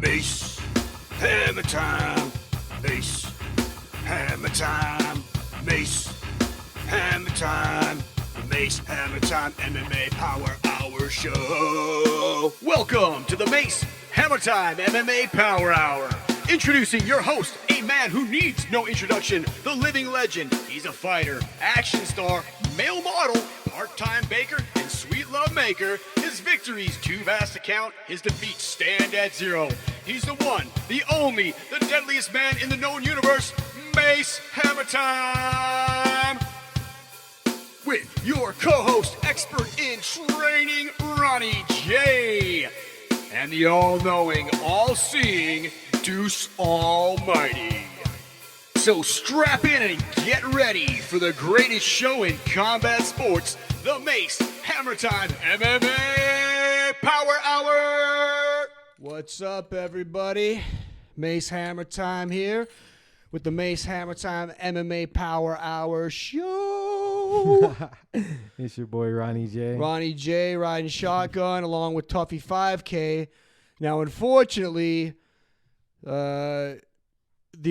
Mace Hammertime. Mace Hammertime. Mace Hammertime. The Mace Hammertime MMA Power Hour Show. Welcome to the Mace Hammertime MMA Power Hour. Introducing your host, a man who needs no introduction, the living legend. He's a fighter, action star, male model, part-time baker, and sweet love maker. His victories too vast to count, his defeats stand at zero. He's the one, the only, the deadliest man in the known universe, Mace Hammertime. With your co-host, expert in training, Ronnie J. And the all-knowing, all-seeing Deuce Almighty. So strap in and get ready for the greatest show in combat sports, the Mace Hammertime MMA Power Hour. What's up, everybody? Mace Hammertime here with the Mace Hammertime MMA Power Hour Show. It's your boy Ronnie J. Ronnie J riding shotgun along with Tuffy 5K. Now, unfortunately, the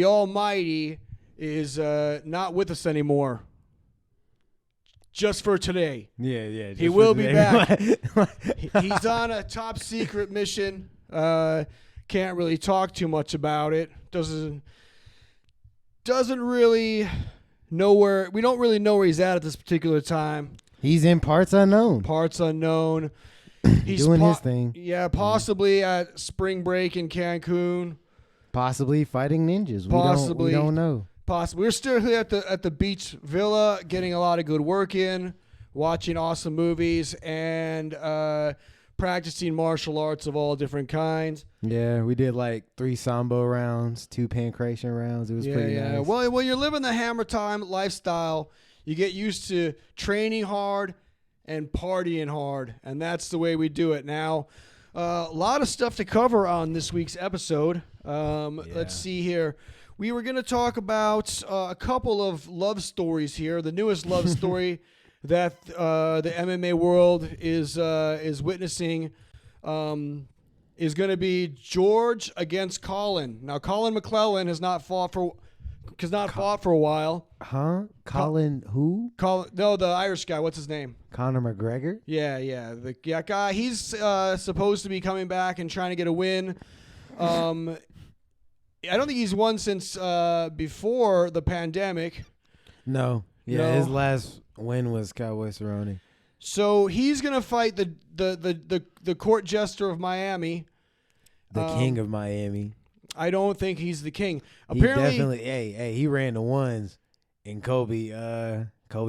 Almighty is not with us anymore. Just for today. Yeah. He will be back. He's on a top secret mission. Can't really talk too much about it. Doesn't really know where. We don't really know where he's at this particular time. He's in parts unknown. Parts unknown. He's doing his thing. Yeah, possibly at spring break in Cancun. Possibly fighting ninjas. Possibly. We don't know. Possibly. We're still here at the beach villa, getting a lot of good work in, watching awesome movies, and practicing martial arts of all different kinds. Yeah, we did like 3 sambo rounds, 2 pancration rounds. It was pretty nice. Well, when you're living the Hammer Time lifestyle, you get used to training hard and partying hard, and that's the way we do it. Now, a lot of stuff to cover on this week's episode. Let's see here. We were going to talk about a couple of love stories here. The newest love story that the MMA world is witnessing is going to be George against Colin. Now, Colin McClellan has not fought for a while. Huh? Colin who? No, the Irish guy. What's his name? Conor McGregor? Yeah. The guy. He's supposed to be coming back and trying to get a win. I don't think he's won since before the pandemic. No. Yeah, No. his last win was Cowboy Cerrone. So he's gonna fight the court jester of Miami. The king of Miami. I don't think he's the king. He definitely, he ran the ones, and Kobe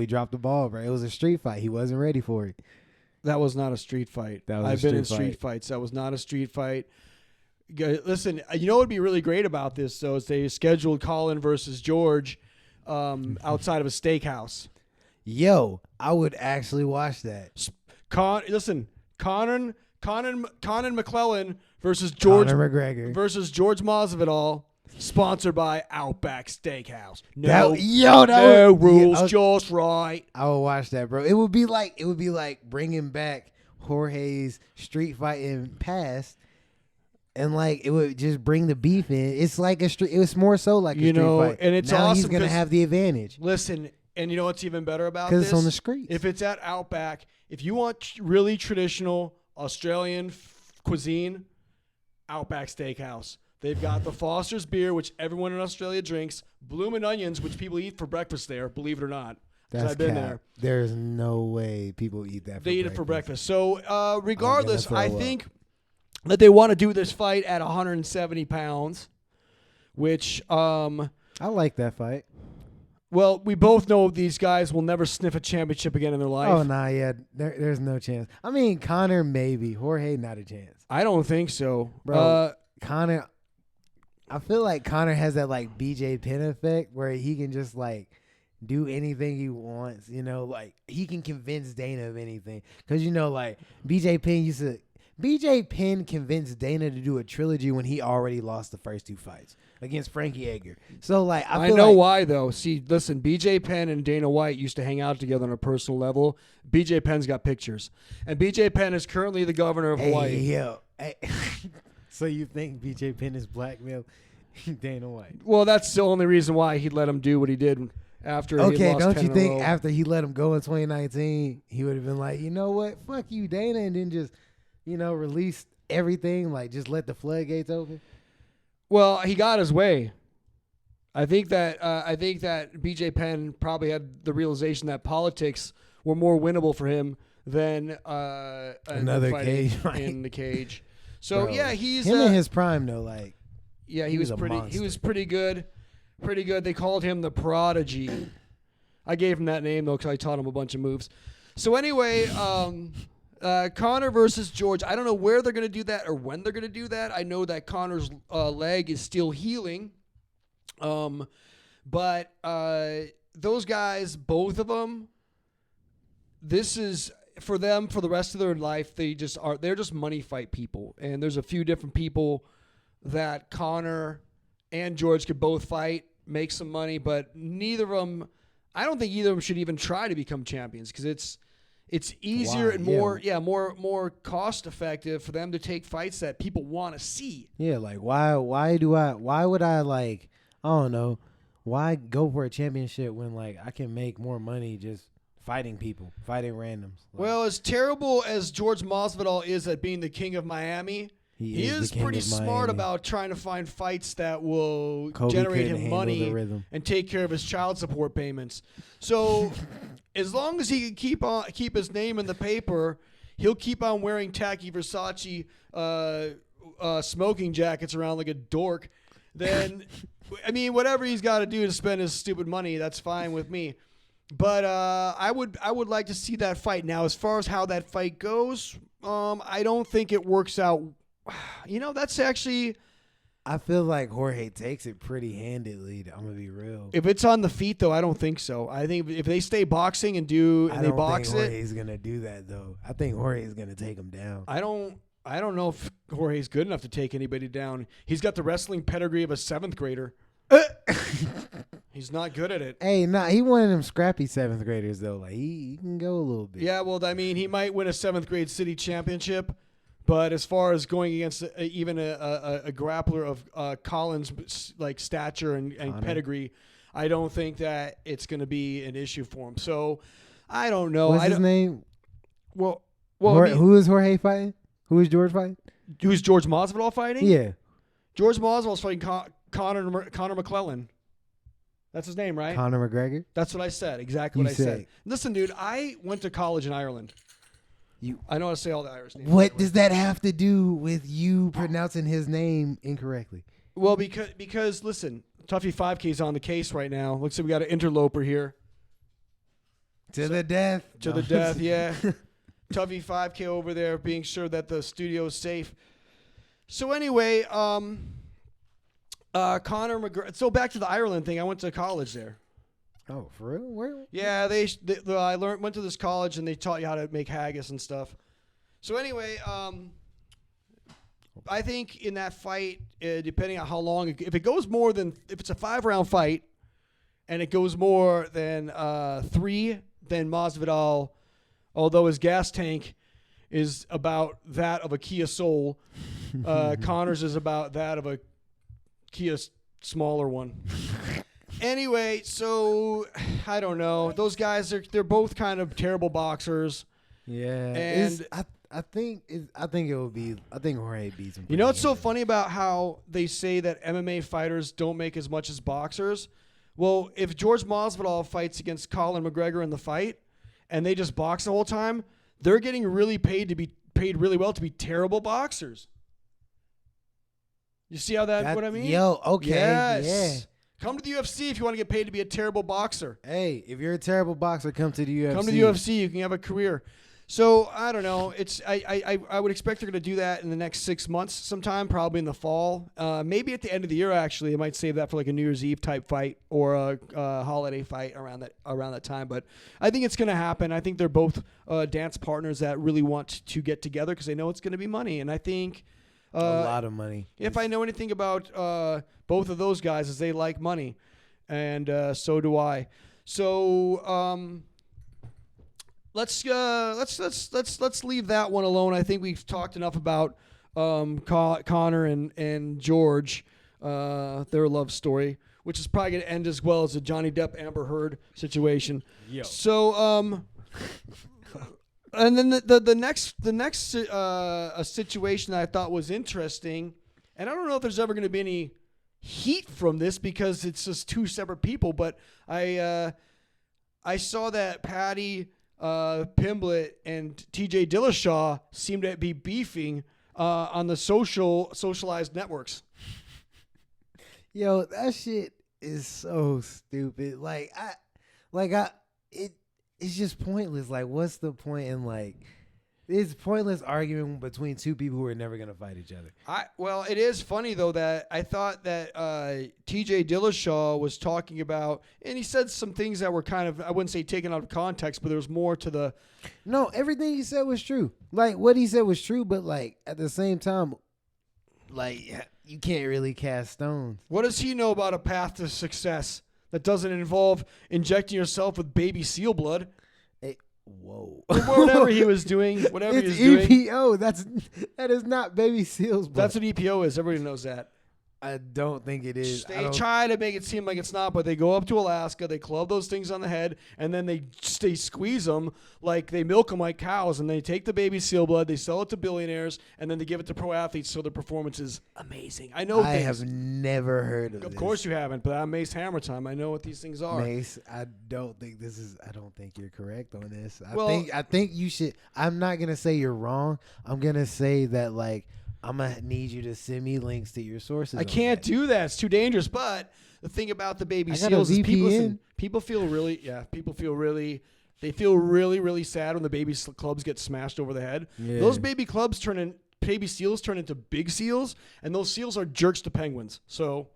dropped the ball, bro. It was a street fight. He wasn't ready for it. That was not a street fight. I've been in street fights. That was not a street fight. Listen, you know what would be really great about this, though, is they scheduled Colin versus George outside of a steakhouse. Yo, I would actually watch that. Listen, Conan McClellan versus George Conor McGregor versus George Masvidal, sponsored by Outback Steakhouse. No rules, just right. I would watch that, bro. It would be like bringing back Jorge's street fighting past. And like it would just bring the beef in. It's like a street. It was more so like a street fight. And it's now awesome. He's gonna have the advantage. Listen, and you know what's even better about this? Because it's on the streets. If it's at Outback, if you want really traditional Australian cuisine, Outback Steakhouse. They've got the Foster's beer, which everyone in Australia drinks. Bloomin' Onions, which people eat for breakfast there. Believe it or not. That's I've been cap. there. There's no way people eat that. They eat it for breakfast. So regardless, I throw up. think that they want to do this fight at 170 pounds, which I like that fight. well, we both know these guys will never sniff a championship again in their life. Oh nah, yeah, there's no chance. I mean, Conor maybe, Jorge not a chance, I don't think so, bro. Conor, I feel like Conor has that like BJ Penn effect where he can just like do anything he wants. You know, like he can convince Dana of anything because like BJ Penn convinced Dana to do a trilogy when he already lost the first 2 fights against Frankie Edgar. So, like, I know why, though. See, listen, BJ Penn and Dana White used to hang out together on a personal level. BJ Penn's got pictures. And BJ Penn is currently the governor of Hawaii. Hey, yo. Hey. So you think BJ Penn is blackmail Dana White? Well, that's the only reason why he let him do what he did after he Okay, lost don't 10 you in a think row. after he let him go in 2019, he would have been like, you know what, fuck you, Dana, and then just, release everything, like just let the floodgates open? Well, he got his way. I think that BJ Penn probably had the realization that politics were more winnable for him than Another fighting cage fight. in the cage. So Bro, yeah, he's him in his prime though. Like, yeah, he he was was a pretty. He monster. was pretty good. Pretty good. They called him the Prodigy. I gave him that name though because I taught him a bunch of moves. So anyway, Conor versus George. I don't know where they're going to do that or when they're going to do that. I know that Conor's leg is still healing. But those guys, both of them, this is for them for the rest of their life. They're just money fight people. And there's a few different people that Conor and George could both fight, make some money, but neither of them, I don't think either of them should even try to become champions because it's easier and more cost effective for them to take fights that people want to see. Yeah, like why would I like, I don't know, why go for a championship when like I can make more money just fighting people, fighting randoms? Like, Well, as terrible as George Masvidal is at being the king of Miami, he is the king pretty of smart Miami. about trying to find fights that will Kobe generate couldn't him handle money the rhythm. and take care of his child support payments. So as long as he can keep his name in the paper, he'll keep on wearing tacky Versace smoking jackets around like a dork. Then, I mean, whatever he's got to do to spend his stupid money, that's fine with me. But I would like to see that fight. Now, as far as how that fight goes, I don't think it works out. That's actually, I feel like Jorge takes it pretty handedly. I'm gonna be real. if it's on the feet though, I don't think so. I think if they stay boxing and I they don't box think it, Jorge's gonna do that though. I think Jorge's gonna take him down. I don't know if Jorge's good enough to take anybody down. He's got the wrestling pedigree of a 7th grader. He's not good at it. Hey, he one of them scrappy 7th graders though. Like he can go a little bit. Yeah, well, I mean, he might win a 7th grade city championship, but as far as going against even a grappler of Collins' like stature and pedigree, I don't think that it's going to be an issue for him. So I don't know. What's his name? Well, Who is Jorge fighting? Who is George fighting? who's George Masvidal fighting? Yeah. George Masvidal's fighting Conor McClellan. That's his name, right? Conor McGregor. That's what I said. Exactly what I said. Listen, dude, I went to college in Ireland. I know how to say all the Irish names. What does that have to do with you pronouncing his name incorrectly? Well, because listen, Tuffy 5K's on the case right now. Looks like we got an interloper here. To the death. To the death, yeah. Tuffy 5K over there, being sure that the studio is safe. So anyway, Conor McGregor. So back to the Ireland thing. I went to college there. Oh, for real? Where? Yeah, I went to this college and they taught you how to make haggis and stuff. So anyway, I think in that fight, depending on how long, if it's a 5-round fight, and it goes more than 3, then Masvidal, although his gas tank is about that of a Kia Soul, Conor's is about that of a Kia smaller one. Anyway, so I don't know. Those guys they're both kind of terrible boxers. Yeah, and I think Jorge beats him. You know what's so funny about how they say that MMA fighters don't make as much as boxers? Well, if George Masvidal fights against Colin McGregor in the fight, and they just box the whole time, they're getting really paid really well to be terrible boxers. You see how what I mean? Yo, okay, yes. yeah. Come to the UFC if you want to get paid to be a terrible boxer. Hey, if you're a terrible boxer, come to the UFC. Come to the UFC. You can have a career. So I don't know. I would expect they're going to do that in the next 6 months sometime, probably in the fall. Maybe at the end of the year. Actually, they might save that for like a New Year's Eve type fight or a holiday fight around that time. But I think it's going to happen. I think they're both dance partners that really want to get together because they know it's going to be money. And I think a lot of money. If I know anything about both of those guys, is they like money, and so do I. So let's leave that one alone. I think we've talked enough about Connor and George, their love story, which is probably going to end as well as the Johnny Depp Amber Heard situation. Yo. So, and then the next a situation that I thought was interesting, and I don't know if there's ever going to be any heat from this because it's just two separate people, but I saw that Patty Pimblett and TJ Dillashaw seem to be beefing on the socialized networks. Yo, that shit is so stupid. It's just pointless. Like, what's the point in it's pointless arguing between two people who are never gonna fight each other. Well, it is funny though that I thought that TJ Dillashaw was talking about, and he said some things that were kind of, I wouldn't say taken out of context, but there was more to the. No, everything he said was true. Like, what he said was true, but at the same time, you can't really cast stones. What does he know about a path to success that doesn't involve injecting yourself with baby seal blood? Whoa. Whatever he was doing, whatever it's he was doing. EPO. That is not baby seals blood. That's what EPO is. Everybody knows that. I don't think it is. They try to make it seem like it's not, but they go up to Alaska, they club those things on the head, and then they squeeze them like they milk them like cows, and they take the baby seal blood, they sell it to billionaires, and then they give it to pro athletes so their performance is amazing. I know I things. have never heard of this. Of course you haven't, but I'm Mace Hammertime. I know what these things are. Mace, I don't think you're correct on this. I Well, think you should. I'm not gonna say you're wrong. I'm gonna say that I'm going to need you to send me links to your sources. I can't do that. It's too dangerous. But the thing about the baby I got a seals is VPN. people feel really sad when the baby clubs get smashed over the head. Yeah. Those baby seals turn into big seals, and those seals are jerks to penguins. So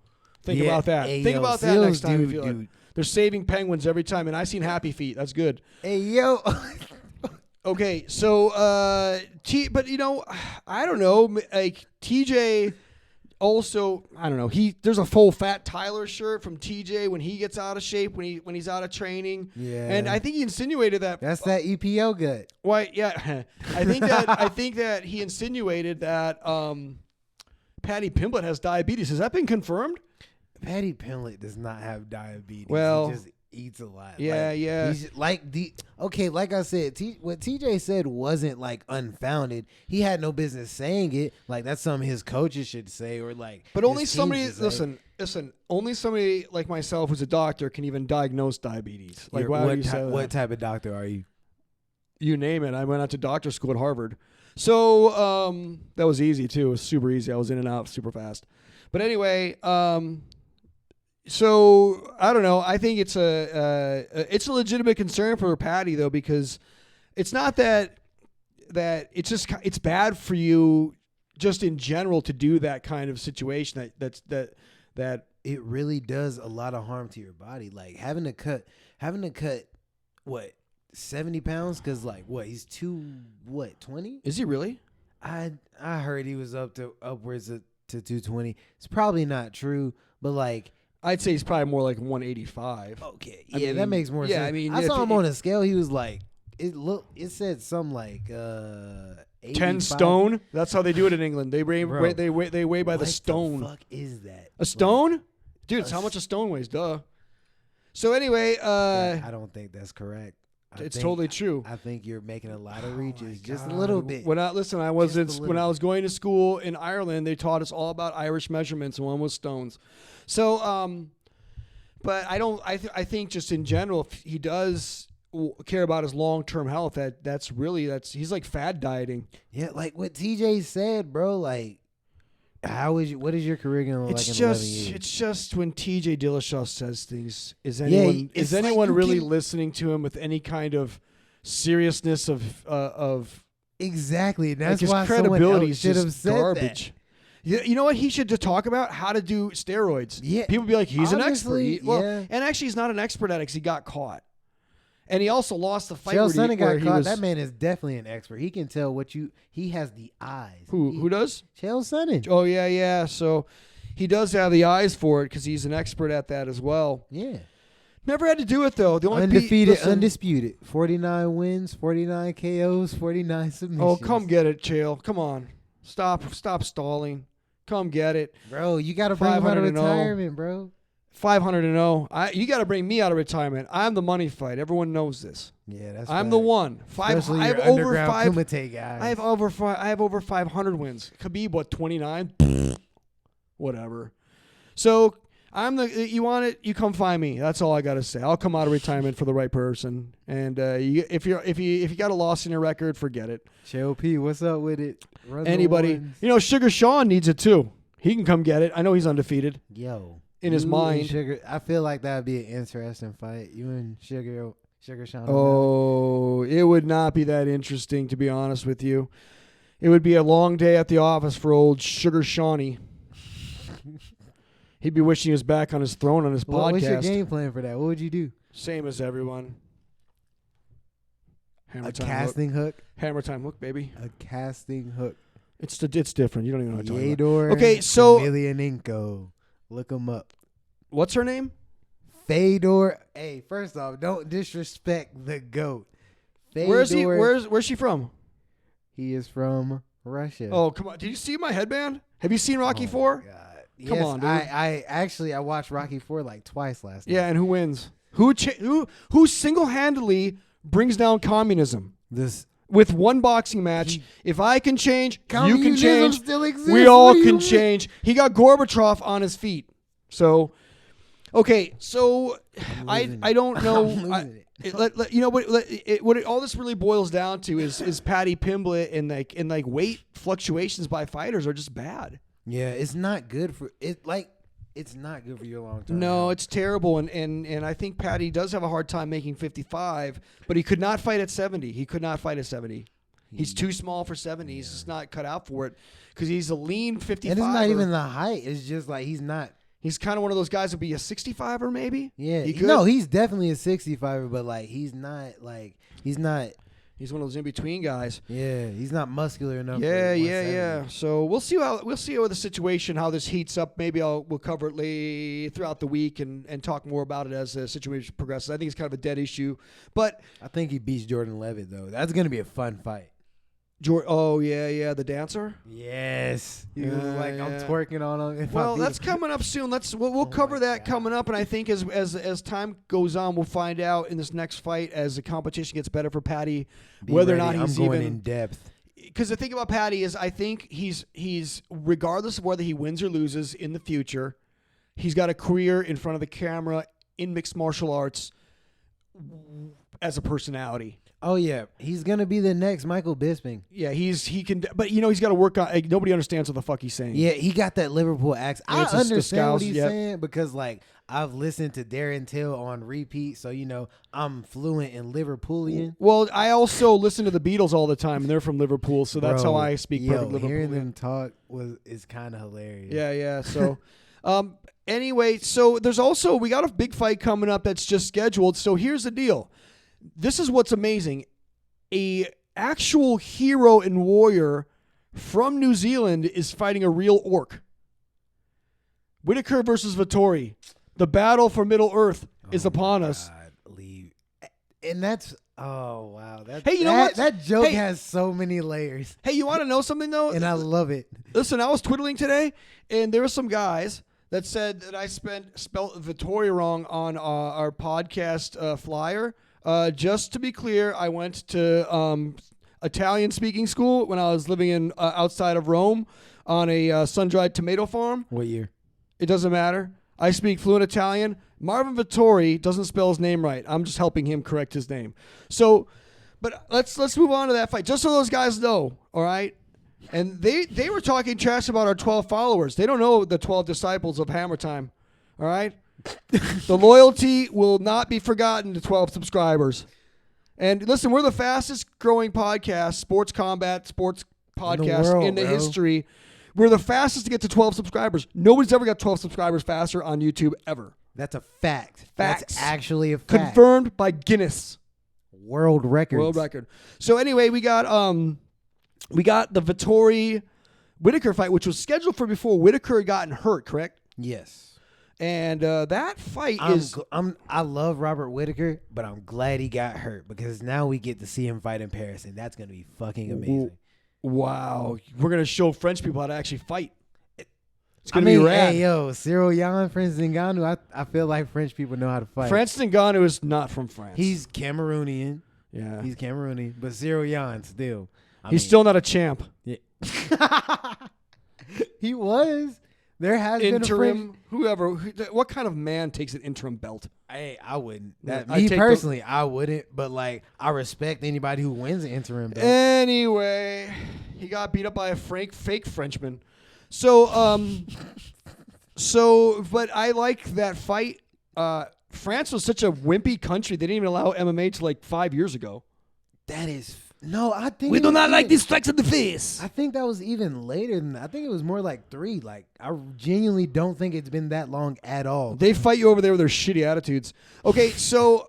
think about that. Hey, Think yo, about that next seals time. do, You feel it. dude. They're saving penguins every time, and I seen Happy Feet. That's good. Hey, yo. Okay, so but I don't know. Like TJ, also I don't know. There's a full Fat Tyler shirt from TJ when he gets out of shape when he's out of training. Yeah. And I think he insinuated that. That's that EPO gut. Why? Yeah, I think that he insinuated that Patty Pimblett has diabetes. Has that been confirmed? Patty Pimblett does not have diabetes. Well, he just eats a lot. Yeah, yeah. He's like I said, what TJ said wasn't unfounded. He had no business saying it. That's something his coaches should say or But only somebody listen. Only somebody like myself who's a doctor can even diagnose diabetes. Why would you say that? What type of doctor are you? You name it. I went out to doctor school at Harvard. So that was easy too. It was super easy. I was in and out super fast. But anyway, so I don't know. I think it's a legitimate concern for Patty though, because it's not that it's bad for you just in general to do that kind of situation that it really does a lot of harm to your body. Having to cut what 70 pounds because he's 20? Is he really? I heard he was upwards to 220. It's probably not true, but I'd say he's probably more like 185. Okay, yeah, that makes more sense. I mean, I saw him on a scale. He was it said something 10 stone. That's how they do it in England. They weigh by the stone. What the fuck is that? A stone? Dude, it's how much a stone weighs, duh. So anyway, I don't think that's correct. It's totally true. I think you're making a lot of reaches, just a little bit. When I was going to school in Ireland, they taught us all about Irish measurements, and one was stones. So, but I think just in general, if he does care about his long-term health, he's like fad dieting. Yeah, like what TJ said, bro. What is your career gonna look like in 11 years? It's just when TJ Dillashaw says things, is anyone really listening to him with any kind of seriousness of exactly? That's his why credibility is should have just said garbage. You know what? He should just talk about how to do steroids. Yeah, people be like, he's an expert. Yeah. And actually, he's not an expert at it because he got caught. And he also lost the fight. Chael Sonnen got caught. That man is definitely an expert. He can tell he has the eyes. Who does? Chael Sonnen. Oh, yeah. So he does have the eyes for it because he's an expert at that as well. Yeah. Never had to do it, though. The only Undisputed. 49 wins, 49 KOs, 49 submissions. Oh, come get it, Chael. Come on. Stop stalling. Come get it. Bro, you got to bring him out of 500-0. retirement, bro. 500-0. You got to bring me out of retirement. I'm the money fight. Everyone knows this. Yeah, that's I'm the facts. one. Especially I have your over underground 5. Kumite guys. I have over 500 wins. Khabib, what, 29? Whatever. So you want it, you come find me. That's all I gotta say. I'll come out of retirement for the right person. And if you got a loss in your record, forget it. P, what's up with it? Run the Anybody, ones. Sugar Sean needs it too. He can come get it. I know he's undefeated Yo, in his you and mind. Sugar, I feel like that would be an interesting fight. You and Sugar Sean. Oh, it would not be that interesting, to be honest with you. It would be a long day at the office for old Sugar Shawnee. He'd be wishing he was back on his throne on his podcast. What's your game plan for that? What would you do? Same as everyone. Hammer A time casting hook. Hammer time hook, baby. A casting hook. It's different. You don't even know what I'm talking about. Yador. Okay, so Emelianenko. Look him up. what's her name? Fedor. Hey, first off, don't disrespect the GOAT. Fedor, Where's he? Where's she from? he is from Russia. Oh, come on. Did you see my headband? Have you seen Rocky Oh, 4? my God. Come Yes, on, dude. I watched Rocky 4 like twice last night. Yeah, and who wins? Who single-handedly brings down communism? This With one boxing match, if I can change, you can communism change. still exists. We all What do you can mean? change. He got Gorbachev on his feet. So, okay, so losing I don't know. I'm losing it. You know what all this really boils down to is Paddy Pimblett and like weight fluctuations by fighters are just bad. Yeah, it's not good for it. Like, it's not good for your long term. No, it's terrible, and I think Paddy does have a hard time making 55, but he could not fight at 70. He could not fight at 70. He's too small for 70. He's just not cut out for it because he's a lean 55. And it's not even the height. It's just like he's not. He's kind of one of those guys who'd be a 65er maybe. Yeah, He could. no, he's definitely a 65er, but like he's not. He's one of those in between guys. Yeah, he's not muscular enough. Yeah, for yeah, 170. yeah. So we'll see how the situation, how this heats up. Maybe we'll cover it throughout the week and talk more about it as the situation progresses. I think it's kind of a dead issue, but I think he beats Jordan Levitt though. That's gonna be a fun fight. Oh yeah, the dancer. Yes, he was like, I'm Yeah. twerking on him. Well, that's coming up soon. We'll cover my that God. coming up, and I think as time goes on, we'll find out in this next fight as the competition gets better for Paddy whether or not he's I'm going even in depth. because the thing about Paddy is I think he's regardless of whether he wins or loses in the future, he's got a career in front of the camera in mixed martial arts as a personality. Oh yeah, he's gonna be the next Michael Bisping. Yeah, he can, but he's got to work on. Nobody understands what the fuck he's saying. Yeah, he got that Liverpool accent. Yeah, I it's the understand what scouse, he's yep. saying because like I've listened to Darren Till on repeat, so I'm fluent in Liverpoolian. Well, I also listen to the Beatles all the time, and they're from Liverpool, so that's Bro, how I speak perfect Hearing Liverpoolian. them talk is kind of hilarious. Yeah. So, anyway, so we got a big fight coming up that's just scheduled. So here's the deal. This is what's amazing. A actual hero and warrior from New Zealand is fighting a real orc. Whitaker versus Vittori. The battle for Middle Earth is upon us. Leave. And that's wow. Hey, you know what? That joke Hey. has so many layers, Hey, you want to know something though? and I love it. Listen, I was twiddling today, and there were some guys that said that I spelled Vittori wrong on our podcast flyer. Just to be clear, I went to Italian speaking school when I was living in outside of Rome on a sun-dried tomato farm. What year? It doesn't matter. I speak fluent Italian. Marvin Vittori doesn't spell his name right. I'm just helping him correct his name. So, but let's move on to that fight, just so those guys know. All right. And they were talking trash about our 12 followers. They don't know the 12 disciples of Hammer Time. All right. The loyalty will not be forgotten to 12 subscribers. And listen, we're the fastest growing podcast, sports podcast in the bro. history. We're the fastest to get to 12 subscribers. Nobody's ever got 12 subscribers faster on YouTube ever. That's a fact. Facts. That's actually a fact. Confirmed by Guinness World records. World record. So anyway, we got the Vittori Whitaker fight, which was scheduled for before Whitaker had gotten hurt, correct? Yes. And that fight I love Robert Whitaker, but I'm glad he got hurt because now we get to see him fight in Paris, and that's gonna be fucking amazing. Wow. We're going to show French people how to actually fight. It's going to be rad. Hey, yo, Cyril Yan, Francis Ngannou, I feel like French people know how to fight. Francis Ngannou is not from France. He's Cameroonian. Yeah. He's Cameroonian. But Cyril Yan still. He's still not a champ. Yeah. He was. There has been a Interim, what kind of man takes an interim belt? Hey, I wouldn't. I take Personally, I wouldn't. But like, I respect anybody who wins an interim belt. Anyway, he got beat up by a fake Frenchman. So, but I like that fight. France was such a wimpy country; they didn't even allow MMA to like 5 years ago. That is no. I think We do not like these strikes in the face. I think that was even later than that. I think it was more like 3. Like, I genuinely don't think it's been that long at all. They fight you over there with their shitty attitudes. Okay, so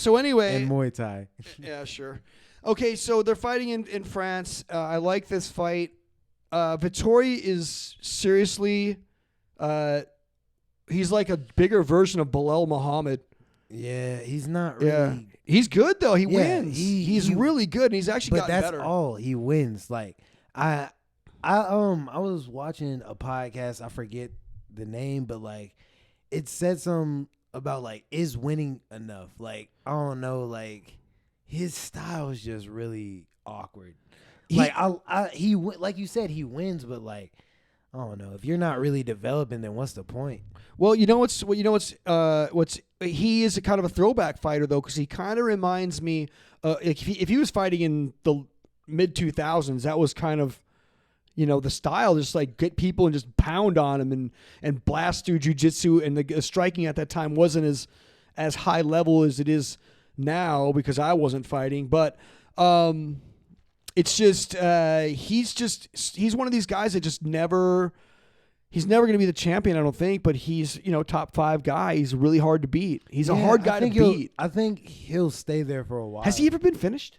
anyway, And Muay Thai. yeah, sure. Okay, so they're fighting in France. I like this fight. Vettori is seriously, he's like a bigger version of Bilal Muhammad. Yeah, he's not really. Yeah, he's good though. He Yeah, wins. He's really good, and he's actually But gotten that's better. all. He wins. Like, I was watching a podcast. I forget the name, but like, it said something about like, is winning enough? Like, I don't know. Like, his style is just really awkward. Like, like you said, he wins, but like, I don't know. If you're not really developing, then what's the point? Well, he is a kind of a throwback fighter though, because he kind of reminds me. If he was fighting in the mid 2000s, that was kind of, the style, just like get people and just pound on them and blast through jiu-jitsu, and the striking at that time wasn't as high level as it is now because I wasn't fighting, but it's just he's one of these guys that just never. He's never going to be the champion, I don't think, but he's, top 5 guy. He's really hard to beat. He's a hard guy to beat. I think he'll stay there for a while. Has he ever been finished?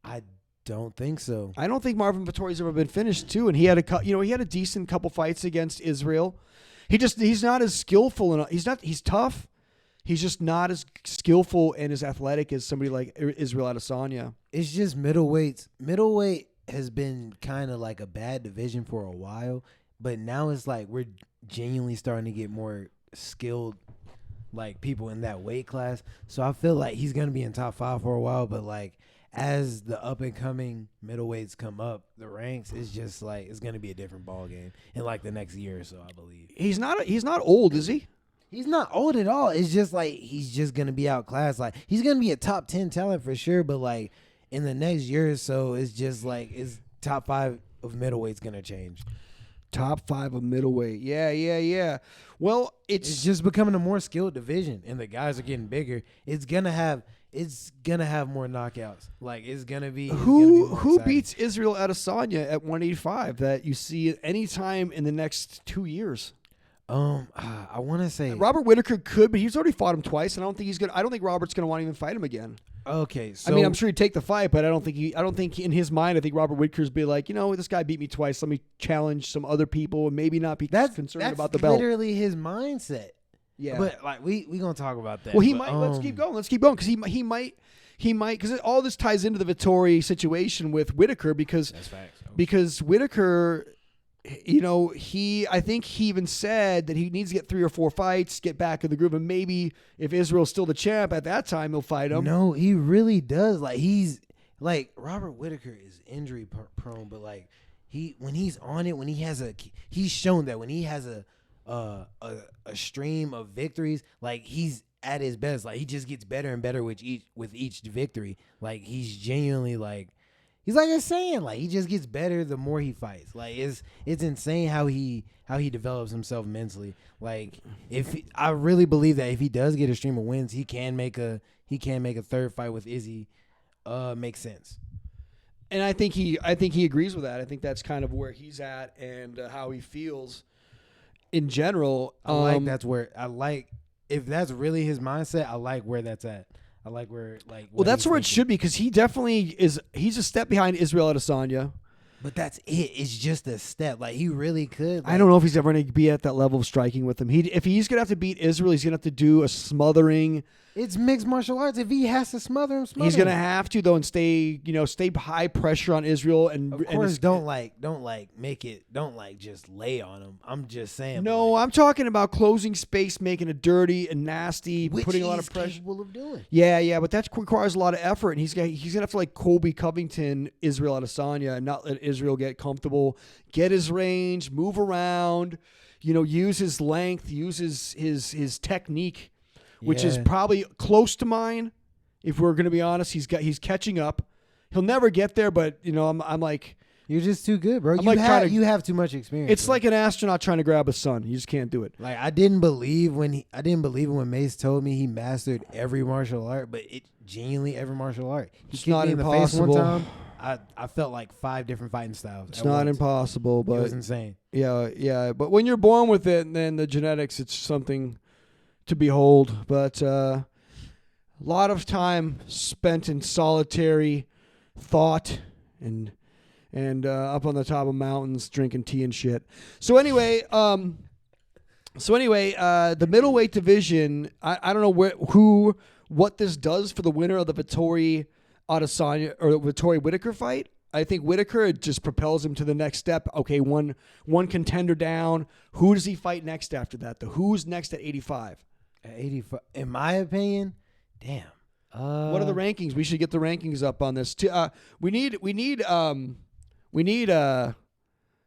I don't think so. I don't think Marvin Vettori's ever been finished too, and he had a decent couple fights against Israel. He's not as skillful, and he's tough. He's just not as skillful and as athletic as somebody like Israel Adesanya. It's just middleweights. Middleweight has been kind of like a bad division for a while. But now it's like we're genuinely starting to get more skilled, like, people in that weight class. So I feel like he's going to be in top 5 for a while. But, like, as the up-and-coming middleweights come up the ranks, it's just, like, it's going to be a different ball game in, like, the next year or so, I believe. He's not old, is he? He's not old at all. It's just, like, he's just going to be outclassed. Like, he's going to be a top 10 talent for sure. But, like, in the next year or so, it's just, like, his top 5 of middleweight's going to change. Top 5 of middleweight. Yeah. Well, it's just becoming a more skilled division, and the guys are getting bigger. It's gonna have more knockouts. Like, it's gonna be who beats Israel Adesanya at 185 that you see any time in the next 2 years? I want to say Robert Whittaker could, but he's already fought him twice, and I don't think Robert's gonna want to even fight him again. Okay, so I mean, I'm sure he'd take the fight, but I don't think in his mind, I think Robert Whittaker's be like, this guy beat me twice. Let me challenge some other people and maybe not be concerned about the belt. That's literally his mindset. Yeah, but like we gonna talk about that. Well, he might. Let's keep going because he might because all this ties into the Vettori situation with Whittaker because that's facts. Because Whittaker. I think he even said that he needs to get 3 or 4 fights, get back in the groove, and maybe if Israel's still the champ at that time, he'll fight him. No, he really does. Like, he's like Robert Whittaker is injury prone, but like when he's on it, he's shown that when he has a stream of victories, like he's at his best. Like, he just gets better and better with each victory. Like, he's genuinely like. He's like I'm saying, like, he just gets better the more he fights. Like, it's insane how he develops himself mentally. Like, I really believe that if he does get a stream of wins, he can make a 3rd fight with Izzy make sense. And I think he agrees with that. I think that's kind of where he's at and how he feels in general. If that's really his mindset, I like where that's at. I like where, like, well, that's where it should be because he definitely is. He's a step behind Israel Adesanya. But that's it. It's just a step. Like, he really could. Like, I don't know if he's ever going to be at that level of striking with him. If he's going to have to beat Israel, he's going to have to do a smothering It's mixed martial arts. If he has to smother him, He's gonna have to though, and stay high pressure on Israel. And of course, don't just lay on him. I'm just saying. No, I'm talking about closing space, making it dirty and nasty, which putting a lot of he's pressure. capable of doing. Yeah, but that requires a lot of effort, and he's gonna have to like Colby Covington, Israel Adesanya, and not let Israel get comfortable, get his range, move around, use his length, use his technique, which is probably close to mine. If we're gonna be honest, he's catching up. He'll never get there, but I'm like. You're just too good, bro. You have too much experience. It's like an astronaut trying to grab a sun. You just can't do it. Like I didn't believe it when Mace told me he mastered every martial art, but it genuinely every martial art. He It's kicked not me in the impossible. face one time. I felt like 5 different fighting styles. It's not impossible, but it was insane. Yeah. But when you're born with it, and then the genetics, it's something to behold. But a lot of time spent in solitary thought and up on the top of mountains drinking tea and shit. So anyway, the middleweight division, I don't know what this does for the winner of the Vettori Adesanya or Vettori Whitaker fight. I think Whitaker just propels him to the next step. Okay, one contender down. Who does he fight next after that? Who's next at 85? At 85, in my opinion, damn. What are the rankings? We should get the rankings up on this. We need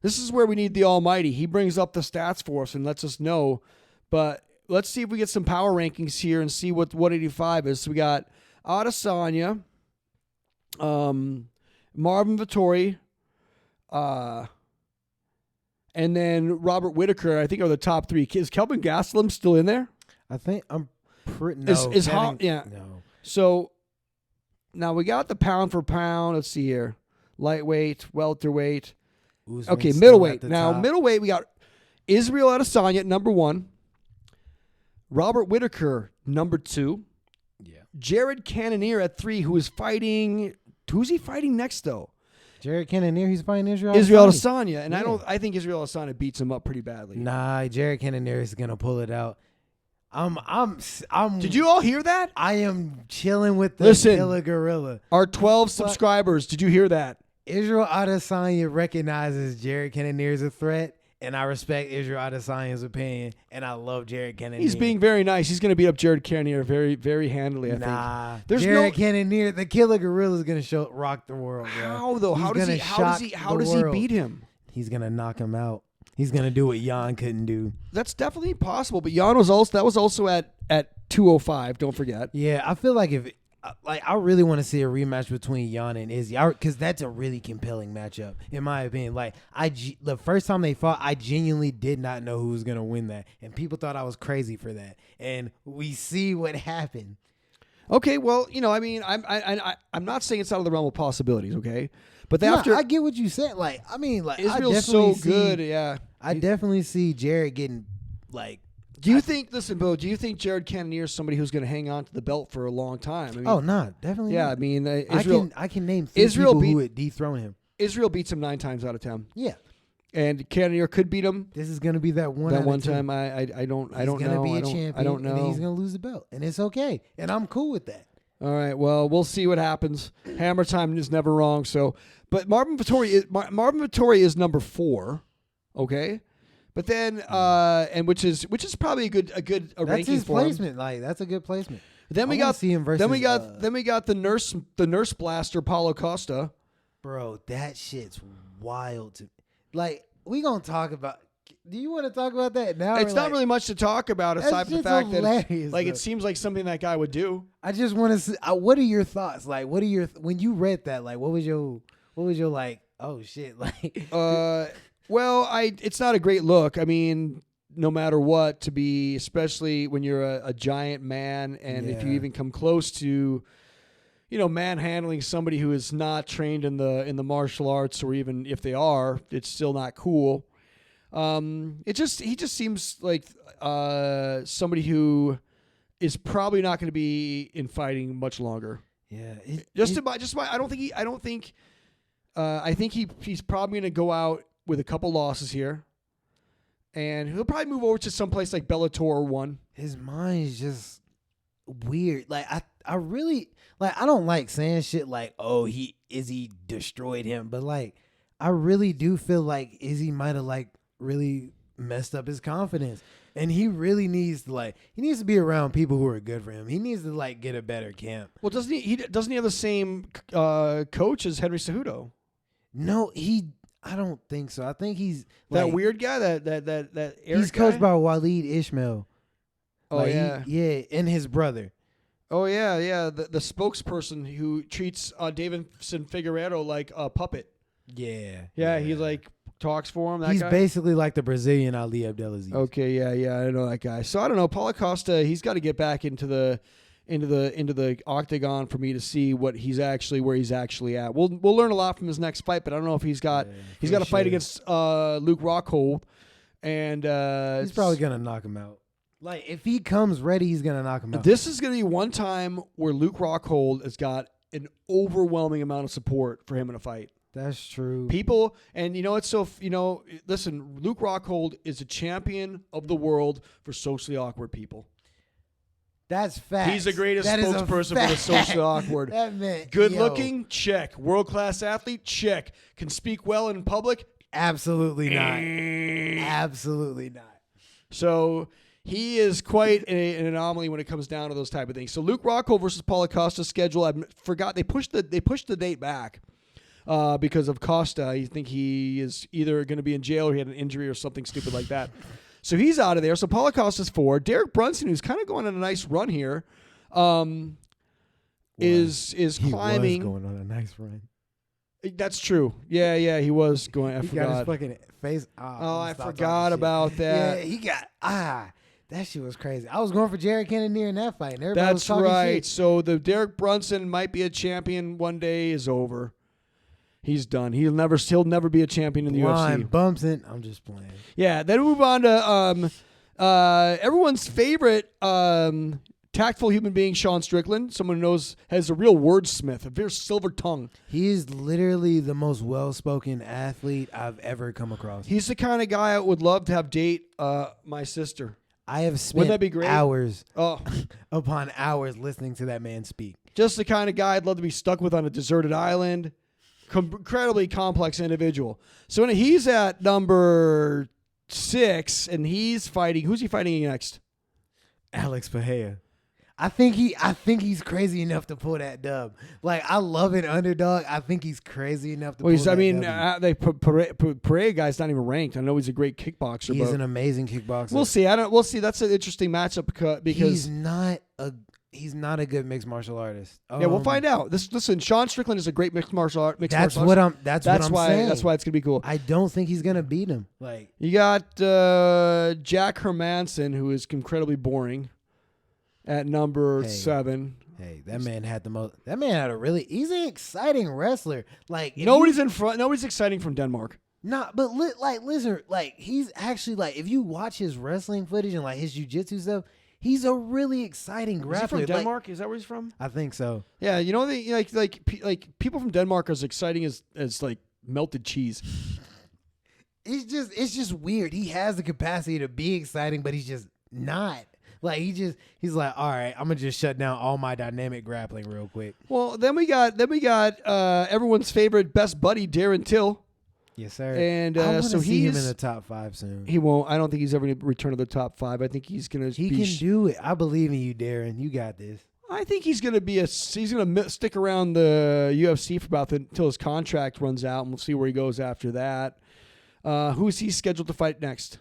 this is where we need the Almighty. He brings up the stats for us and lets us know. But let's see if we get some power rankings here and see what 185 is. So we got Adesanya, Marvin Vettori, and then Robert Whitaker, I think, are the top 3. Is Kelvin Gastelum still in there? I think I'm pretty. No. So now we got the pound for pound. Let's see here. Lightweight, welterweight. Okay, middleweight. Now, middleweight, we got Israel Adesanya at number 1. Robert Whitaker, number 2. Yeah. Jared Cannonier at 3, who is fighting. Who's he fighting next, though? Jared Cannonier, he's fighting Israel Adesanya. And yeah. I think Israel Adesanya beats him up pretty badly. Nah, Jared Cannonier is going to pull it out. I'm. Did you all hear that? I am chilling with the killer gorilla. Our 12 subscribers, did you hear that? Israel Adesanya recognizes Jared Cannonier as a threat, and I respect Israel Adesanya's opinion, and I love Jared Cannonier. He's being very nice. He's going to beat up Jared Cannonier very, very handily, I think. There's Jared Cannonier, the killer gorilla, is going to rock the world. Bro. How though? How does he beat him? He's going to knock him out. He's going to do what Jan couldn't do. That's definitely possible, but Jan was also at 205, don't forget. Yeah, I feel like I really want to see a rematch between Jan and Izzy, because that's a really compelling matchup, in my opinion. Like, the first time they fought, I genuinely did not know who was going to win that, and people thought I was crazy for that. And we see what happened. Okay, well, I mean, I'm not saying it's out of the realm of possibilities, okay? But I get what you said. Israel's so good, yeah. I definitely see Jared getting Do you think Jared Cannonier is somebody who's going to hang on to the belt for a long time? I mean, definitely. Yeah, not. I mean, I can name 3 people who would dethrone him. Israel beats him 9 times out of 10. Yeah, and Cannonier could beat him. This is going to be that one. That one time, I don't know. He's going to be a champion. I don't know. And he's going to lose the belt, and it's okay, and I'm cool with that. All right, well, we'll see what happens. Hammer time is never wrong. So, but Marvin Vettori is number 4, okay. But then, and which is probably a ranking that's his for him. placement. That's a good placement. Then we got the nurse blaster Paulo Costa. Bro, that shit's wild. We gonna talk about. Do you want to talk about that now? It's not really much to talk about aside from the fact that it seems like something that guy would do. I just want to see. What are your thoughts? When you read that? What was your oh shit Well, it's not a great look. I mean, no matter what, especially when you're a giant man, and if you even come close to, manhandling somebody who is not trained in the martial arts, or even if they are, it's still not cool. He just seems like somebody who is probably not going to be in fighting much longer. Yeah, I think he's probably going to go out with a couple losses here, and he'll probably move over to someplace like Bellator or 1. His mind's just weird. Like I really like. I don't like saying shit like, "Oh, he destroyed him," but like I really do feel like Izzy might have like really messed up his confidence, and he really needs to he needs to be around people who are good for him. He needs to like get a better camp. Well, doesn't he doesn't he have the same coach as Henry Cejudo? No, I don't think so. I think he's That like, weird guy, that Eric he's coached guy? by Waleed Ishmael. Oh Like, yeah, and his brother. oh yeah. The spokesperson who treats Davidson Figueiredo like a puppet. Yeah, He like talks for him. That he's guy? basically like the Brazilian Ali Abdelaziz. Okay, yeah, I know that guy. So I don't know. Paulo Costa, he's got to get back into the octagon for me to see where he's actually at. We'll learn a lot from his next fight, but I don't know if he's got a fight against Luke Rockhold, and He's probably gonna knock him out. Like if he comes ready, he's gonna knock him out. This is going to be one time where Luke Rockhold has got an overwhelming amount of support for him in a fight. That's true. People, and listen, Luke Rockhold is a champion of the world for socially awkward people. That's fact. He's the greatest That is a spokesperson for the fact. socially awkward. That man, Good yo, looking, check. World class athlete, check. Can speak well in public. Absolutely not. Absolutely not. So he is quite an anomaly when it comes down to those type of things. So Luke Rockhold versus Paulo Costa's schedule. I forgot they pushed the date back because of Costa. I think he is either going to be in jail or he had an injury or something stupid like that. So he's out of there. So Paulo Costa's 4. Derek Brunson, who's kind of going on a nice run here, is climbing. He was going on a nice run. That's true. Yeah, he was going. I He forgot. got his fucking face. Oh, I forgot about that. Yeah, he got that shit was crazy. I was going for Jared Cannonier in that fight. And everybody was That's talking right. shit. So the Derek Brunson might be a champion one day is over. He's done. He'll never be a champion in the Line UFC. bumps in. I'm just playing. Yeah. Then we move on to everyone's favorite tactful human being, Sean Strickland. Someone who has a real wordsmith, a very silver tongue. He is literally the most well-spoken athlete I've ever come across. He's the kind of guy I would love to have date my sister. I have spent that be great? hours Oh, upon hours listening to that man speak. just the kind of guy I'd love to be stuck with on a deserted island. Incredibly complex individual. So when he's at number 6 and he's fighting, who's he fighting next? Alex Pajea. I think he's crazy enough to pull that dub. Like I love an underdog. I think he's crazy enough to pull that dub. They put Pereira guy's not even ranked. I know he's a great kickboxer. He's but an amazing kickboxer. we'll see. We'll see. That's an interesting matchup because he's not a good mixed martial artist. yeah, we'll find out. Listen, Sean Strickland is a great mixed martial artist. That's what I'm saying. That's why it's gonna be cool. I don't think he's gonna beat him. Like You got Jack Hermanson, who is incredibly boring, at number 7. Hey, that man had he's an exciting wrestler. Like Nobody's exciting from Denmark. but listen, like he's actually like if you watch his wrestling footage and like his jiu-jitsu stuff, he's a really exciting grappler. Is he from Like, Denmark? Is that where he's from? I think so. Yeah, like people from Denmark are as exciting as like melted cheese. It's just weird. He has the capacity to be exciting, but he's just not. Like he's like, all right, I'm gonna just shut down all my dynamic grappling real quick. Well, then we got everyone's favorite best buddy, Darren Till. Yes, sir. And I want so to see him in he's the top 5 soon. he won't. I don't think he's ever going to return to the top 5. I think he's going to. He can do it. I believe in you, Darren. You got this. I think he's going to be he's going to stick around the UFC for until his contract runs out, and we'll see where he goes after that. Who's he scheduled to fight next?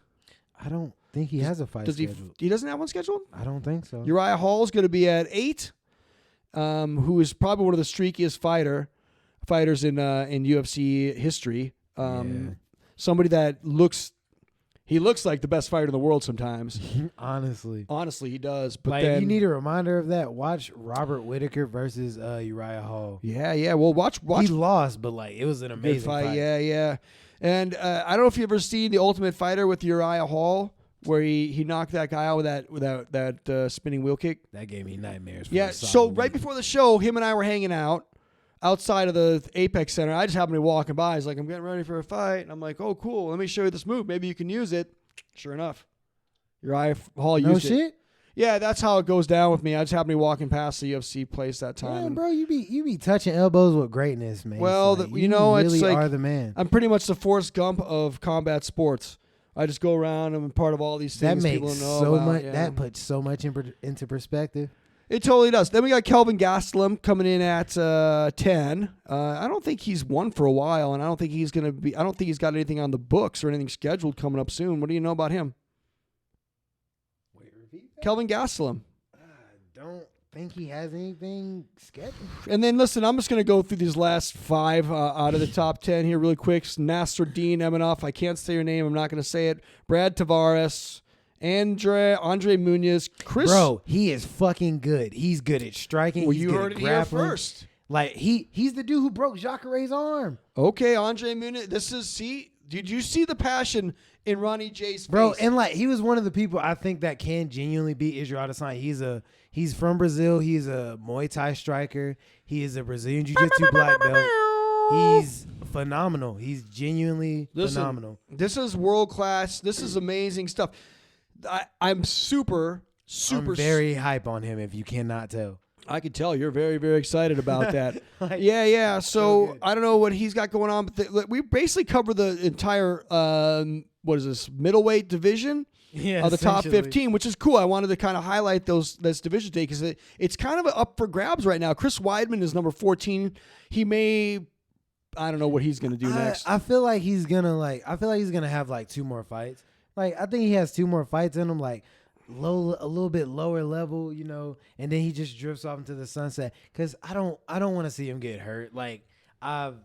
I don't think he has a fight scheduled. He doesn't have one scheduled? I don't think so. Uriah Hall is going to be at 8, who is probably one of the streakiest fighters in UFC history. Somebody that looks like the best fighter in the world sometimes. Honestly, he does. But like then, if you need a reminder of that, watch Robert Whittaker versus Uriah Hall. Yeah. Well, watch. He lost, but like it was an amazing fight. Yeah. And I don't know if you ever seen The Ultimate Fighter with Uriah Hall, where he knocked that guy out with that spinning wheel kick. That gave me nightmares. Yeah. So right before the show, him and I were hanging out outside of the Apex Center. I just happened to be walking by. He's like, I'm getting ready for a fight. And I'm like, oh, cool. Let me show you this move. Maybe you can use it. Sure enough, Uriah Hall used it. No shit? Yeah, that's how it goes down with me. I just happened to be walking past the UFC place that time. Yeah, and- bro, you be touching elbows with greatness, man. Well, Like, you know, really it's like are the man. I'm pretty much the Forrest Gump of combat sports. I just go around. I'm a part of all these That things people makes know so about. much. Yeah. That puts so much into perspective. It totally does. Then we got Kelvin Gastelum coming in at 10. I don't think he's won for a while, and I don't think he's gonna be. I don't think he's got anything on the books or anything scheduled coming up soon. What do you know about him? Wait, repeat that? Kelvin Gastelum. I don't think he has anything scheduled. And then listen, I'm just going to go through these last 5 out of the top 10 here really quick. Nasruddin Eminov. I can't say your name. I'm not going to say it. Brad Tavares. Andre Muniz. Chris. Bro, he is fucking good. He's good at striking. Well, He's you good heard at it here grappling. first. Like he's the dude who broke Jacare's arm. Okay, Andre Muniz. Did you see the passion in Ronnie J's face? Bro, and like he was one of the people I think that can genuinely beat Israel Adesanya. He's from Brazil. He's a Muay Thai striker. He is a Brazilian Jiu-Jitsu black belt. He's phenomenal. He's genuinely phenomenal. This is world class. This is amazing stuff. I'm super. I'm very hype on him. If you cannot tell, I can tell you're very, very excited about that. Like, yeah. So good. I don't know what he's got going on, but we basically cover the entire what is this middleweight division yeah, of the top essentially. 15, which is cool. I wanted to kind of highlight this division today because it's kind of up for grabs right now. Chris Weidman is number 14. He may. I don't know what he's going to do next. I feel like he's gonna have like 2 more fights. Like I think he has 2 more fights in him. Like a little bit lower level, you know, and then he just drifts off into the sunset. Cause I don't want to see him get hurt. Like I've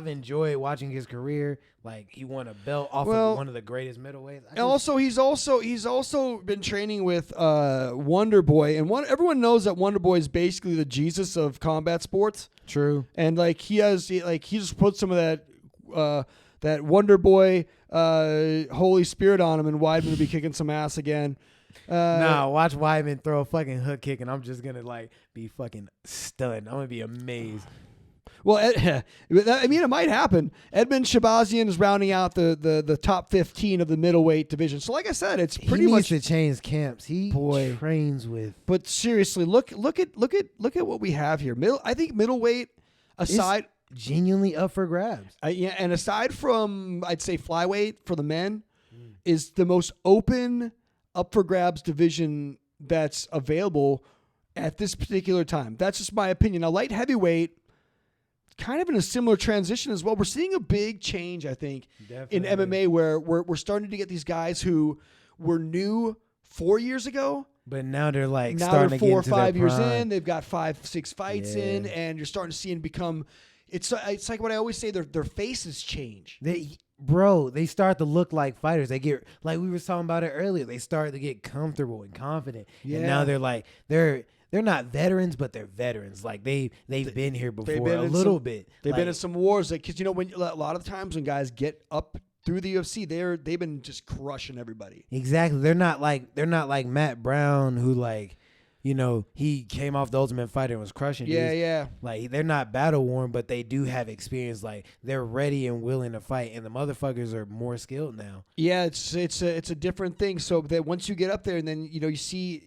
enjoyed watching his career. Like he won a belt off of one of the greatest middleweights. And also, he's also been training with Wonder Boy, and everyone knows that Wonder Boy is basically the Jesus of combat sports. True. And like he just put some of that Wonder Boy Holy Spirit on him, and Weidman will be kicking some ass again. Nah, watch Weidman throw a fucking hook kick, and I'm just gonna like be fucking stunned. I'm gonna be amazed. Well, I mean, it might happen. Edmund Shabazian is rounding out the top 15 of the middleweight division. So, like I said, it's pretty he much needs to change camps. He trains with. But seriously, look at what we have here. I think middleweight, aside genuinely up for grabs. Yeah, and aside from I'd say flyweight for the men, is the most open up for grabs division that's available at this particular time. That's just my opinion. Now, light heavyweight, kind of in a similar transition as well. We're seeing a big change, I think, in MMA where we're starting to get these guys who were new 4 years ago. But now they're like Now starting they're to get 4 or into 5 their years prime. in. They've got 5-6 fights in, and you're starting to see them become. It's like what I always say. Their faces change. They start to look like fighters. They get like we were talking about it earlier. They start to get comfortable and confident. Yeah. And now they're like they're not veterans, but they're veterans. Like they've been here before a little bit. They've like, been in some wars. Because when a lot of the times when guys get up through the UFC, they've been just crushing everybody. Exactly. They're not like Matt Brown who like. You know, he came off the Ultimate Fighter and was crushing dudes. Yeah. Like, they're not battle worn, but they do have experience. Like, they're ready and willing to fight, and the motherfuckers are more skilled now. Yeah, it's a different thing. So that once you get up there, and then you see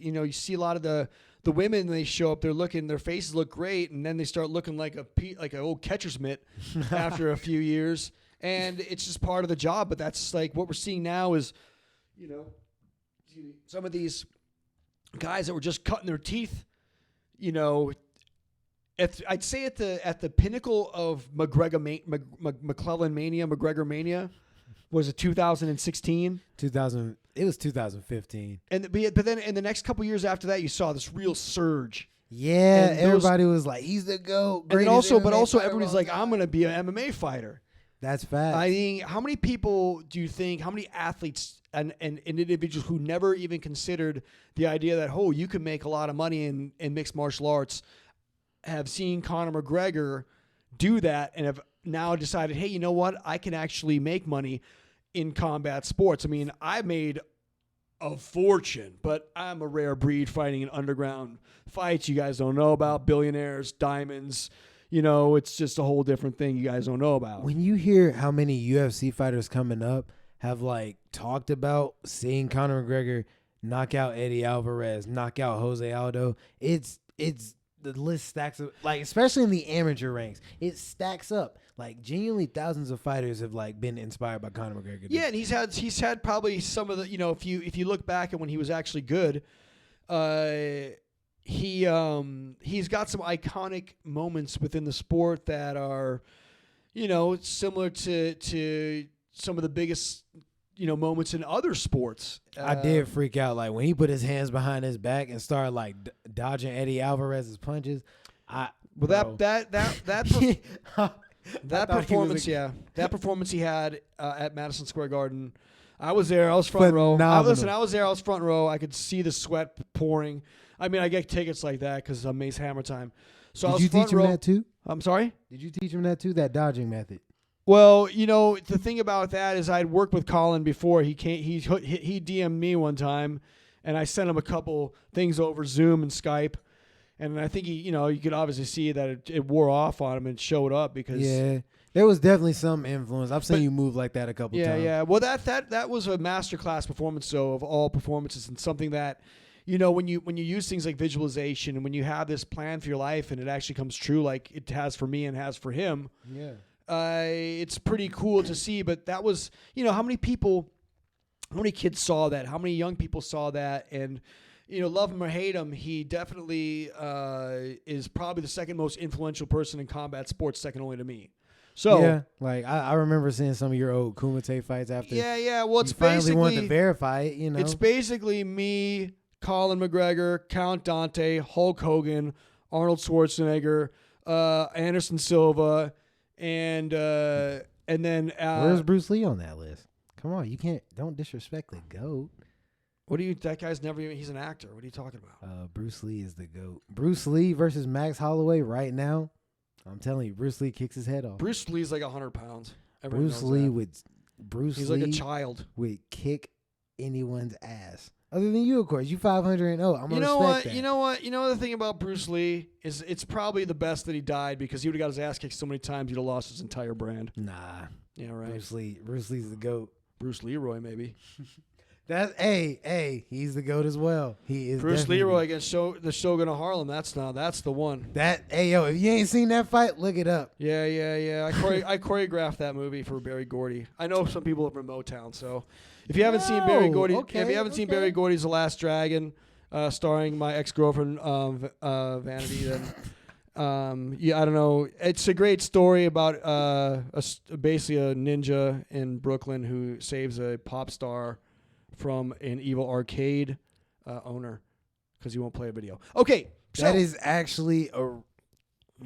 a lot of the women, they show up, their faces look great, and then they start looking like an old catcher's mitt after a few years, and it's just part of the job. But that's like what we're seeing now is, some of these guys that were just cutting their teeth, I'd say at the pinnacle of McClellan mania, McGregor mania, was it 2016? It was 2015. But then in the next couple years after that, you saw this real surge. Yeah, And everybody was like, "He's the GOAT." And also everybody's like, "I'm gonna be an MMA fighter." That's fact. I mean, how many people do you think? How many athletes and individuals who never even considered the idea that you can make a lot of money in mixed martial arts have seen Conor McGregor do that and have now decided, hey, you know what? I can actually make money in combat sports. I mean, I made a fortune, but I'm a rare breed fighting in underground fights you guys don't know about, billionaires, diamonds. It's just a whole different thing you guys don't know about. When you hear how many UFC fighters coming up have like talked about seeing Conor McGregor knock out Eddie Alvarez, knock out Jose Aldo. It's the list stacks up, like especially in the amateur ranks. It stacks up. Like genuinely, thousands of fighters have like been inspired by Conor McGregor. Yeah, and he's had probably some of the, you know, if you look back at when he was actually good, he's got some iconic moments within the sport that are, you know, similar to some of the biggest, you know, moments in other sports. I did freak out like when he put his hands behind his back and started like dodging Eddie Alvarez's punches. That performance, that performance he had at Madison Square Garden. I was there. I was front row. I was there. I was front row. I could see the sweat pouring. I mean, I get tickets like that because of Mace Hammertime. So Did you teach him that too? I'm sorry? Did you teach him that too? That dodging method? Well, you know, the thing about that is I'd worked with Colin before. He DM'd me one time, and I sent him a couple things over Zoom and Skype. And I think you could obviously see that it wore off on him and showed up because there was definitely some influence. I've seen you move like that a couple times. Yeah. Well, that was a masterclass performance, though, of all performances, and something that, you know, when you use things like visualization and when you have this plan for your life and it actually comes true, like it has for me and has for him. Yeah. It's pretty cool to see. But that was, you know, how many kids saw that? How many young people saw that? And you know, love him or hate him, he definitely is probably the second most influential person in combat sports, second only to me. So yeah, like I remember seeing some of your old Kumite fights after. Yeah. Well, it's you finally basically wanted to verify it. You know, it's basically me, Colin McGregor, Count Dante, Hulk Hogan, Arnold Schwarzenegger, Anderson Silva, and then where's Bruce Lee on that list? Come on, don't disrespect the GOAT. What do you? That guy's never even. He's an actor. What are you talking about? Bruce Lee is the GOAT. Bruce Lee versus Max Holloway right now. I'm telling you, Bruce Lee kicks his head off. Bruce Lee's like 100 pounds. He's like a child. Would kick anyone's ass. Other than you, of course. You 500 and 0. I'm gonna respect that. You know what? You know the thing about Bruce Lee is it's probably the best that he died because he would have got his ass kicked so many times he'd have lost his entire brand. Nah. Yeah, right. Bruce Lee's the GOAT. Bruce Leroy, maybe. He's the GOAT as well. He is Bruce Leroy against the Shogun of Harlem. That's the one. If you ain't seen that fight, look it up. Yeah. I choreographed that movie for Barry Gordy. I know some people from Motown, so if you haven't seen Barry Gordy, seen Barry Gordy's The Last Dragon, starring my ex-girlfriend Vanity, then I don't know. It's a great story about basically a ninja in Brooklyn who saves a pop star from an evil arcade owner because he won't play a video. Okay, so that is actually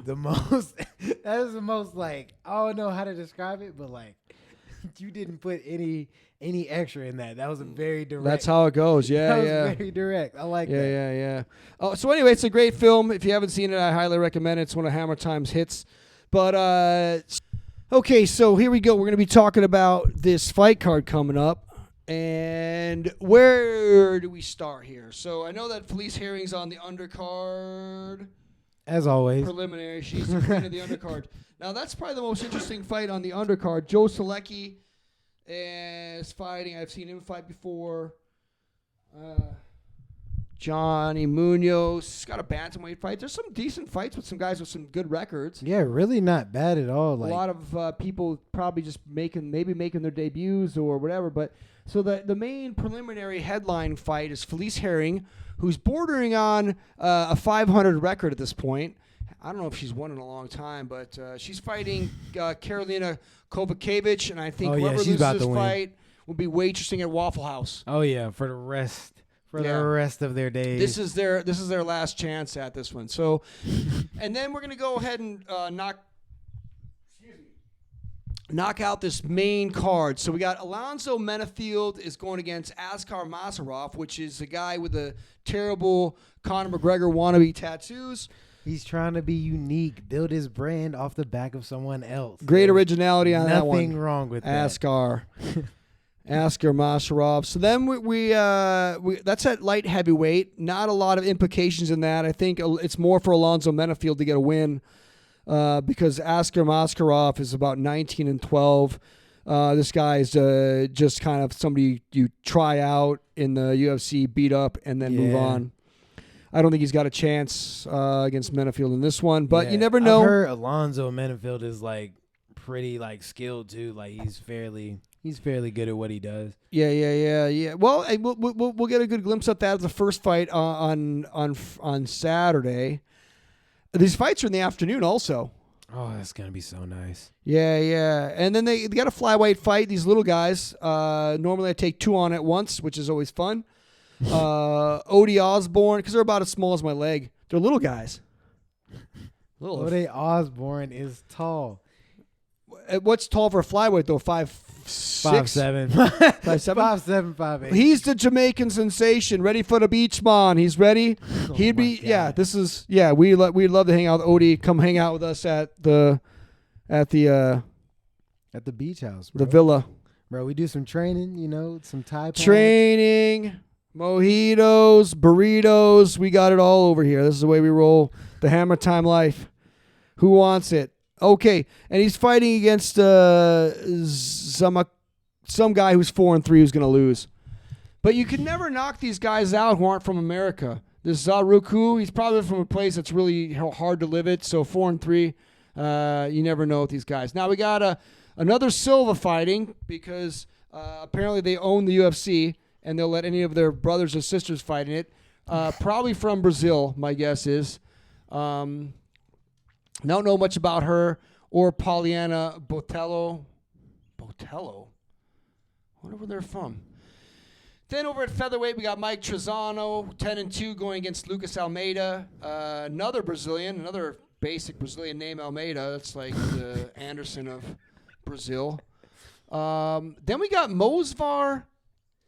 the most. That is the most like I don't know how to describe it, but like you didn't put any extra in that. That was a very direct. That's how it goes. Yeah, that was very direct. I like that. Yeah. Oh, so anyway, it's a great film. If you haven't seen it, I highly recommend it. It's one of Hammertime's hits. But okay, so here we go. We're going to be talking about this fight card coming up. And where do we start here? So I know that Felice Herring's on the undercard. As always. Preliminary. She's the queen of the undercard. Now, that's probably the most interesting fight on the undercard. Joe Selecki is fighting. I've seen him fight before. Johnny Munoz. He's got a bantamweight fight. There's some decent fights with some guys with some good records. Yeah, really not bad at all. Like, a lot of people probably just making their debuts or whatever, but so the main preliminary headline fight is Felice Herring, who's bordering on a 500 record at this point. I don't know if she's won in a long time, but she's fighting Karolina Kovacevic, and I think whoever loses this fight will be waitressing at Waffle House. Oh yeah, for the rest of their days. This is their last chance at this one. So, and then we're gonna go ahead and knock out this main card. So we got Alonzo Menafield is going against Askar Masarov, which is a guy with the terrible Conor McGregor wannabe tattoos. He's trying to be unique, build his brand off the back of someone else. Great originality on that one. Nothing wrong with Askar. Askar Masarov. So then we that's at light heavyweight. Not a lot of implications in that. I think it's more for Alonzo Menafield to get a win. Because Askar Masarov is about 19-12. This guy is just kind of somebody you try out in the UFC, beat up, and then move on. I don't think he's got a chance against Menafield in this one, but you never know. I've heard Alonzo Menafield is like pretty like skilled too. Like he's fairly good at what he does. Yeah. Well, we'll get a good glimpse at that as the first fight on Saturday. These fights are in the afternoon also. Oh, that's gonna be so nice. Yeah. And then they got a flyweight fight. These little guys. Normally I take 2 on at once, which is always fun. Odie Osborne, because they're about as small as my leg. They're little guys. Odie Osborne is tall. What's tall for a flyweight though? 5'6"? 5'7". 5'7"? 5'7", 5'8". He's the Jamaican sensation, ready for the beach man. He's ready. He'd be God. This is we'd love to hang out with Odie. Come hang out with us at the beach house, bro. the villa. Bro, we do some training, some Thai pads. Training, mojitos, burritos. We got it all over here. This is the way we roll. The Hammer Time life. Who wants it? Okay, and he's fighting against some guy who's 4-3 who's going to lose. But you can never knock these guys out who aren't from America. This Zaruku, he's probably from a place that's really hard to live it. So 4-3, you never know with these guys. Now we got another Silva fighting because apparently they own the UFC and they'll let any of their brothers or sisters fight in it. Probably from Brazil, my guess is. Don't know much about her or Poliana Botello. I wonder where they're from. Then over at featherweight, we got Mike Trezano, 10-2, going against Lucas Almeida. Another Brazilian, another basic Brazilian name, Almeida. That's like the Anderson of Brazil. Then we got Mosvar